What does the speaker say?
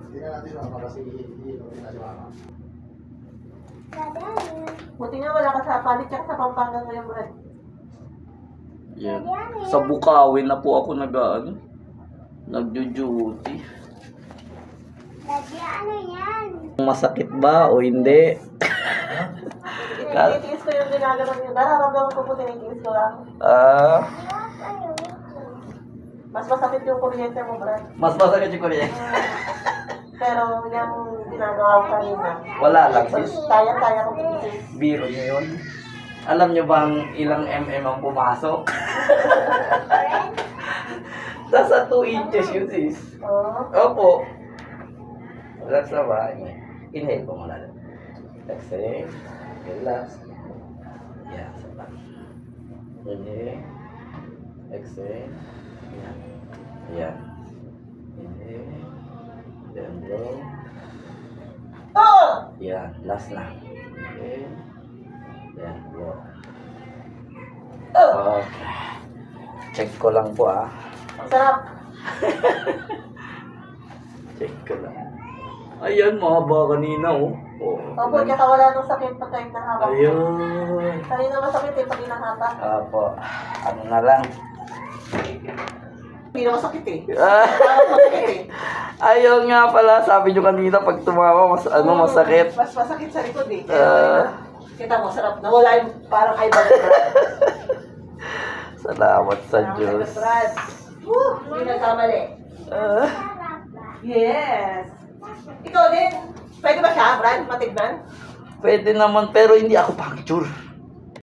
Hindi na natin mama kasi hindi na si mama. Buti nga wala ka sa palit ka sa Pampanga ngayon, Brad. Yan. Sa Bukawin na po ako nagjo-duty. Daddy, ano yan? Masakit ba o hindi? Tinitiis ko yung ginagawa niyo. Nararamdaman ko po tinitiis ko lang. Mas masakit yung kuryente mo, Brad. Mas masakit yung kuryente. Pero yung ginagawa ko kanina, Wala lang sis. kaya ko tinitiis. Biro nyo yun. Alam nyo bang ilang ang pumasok? Nasa 2 inches yun sis. Oo. Opo. Relax na ba? Inhale po muna. Exhale. Relax. Yan. Sapa. Inhale. Exhale. Yan. Yan. Inhale. Then blow. Oh! Yan. Last na. Inhale. Yan. Blow. Oh! Okay. Check ko lang po ah. Ang sarap. Check ko lang. Ayan, mahaba kanina oh. Opo, tsaka wala nung sakit pag kahit nahaba. Ayun. Kanina masakit eh, pag inahata. Apo. Ano na lang. Hindi na masakit eh. Ah, Parang masakit eh. ayun nga pala, sabi nyo kanina pag tumawa, masakit. Mas masakit sa likod eh. Ah. Kita mo, sarap. Nawala yung parang ay ba. Salamat sa Diyos. Brad. Woo! Hindi nagkamali. Ah, Yes. Ikaw din. Pwede ba siya, Brad? Matignan? pwede naman, pero hindi ako puncture.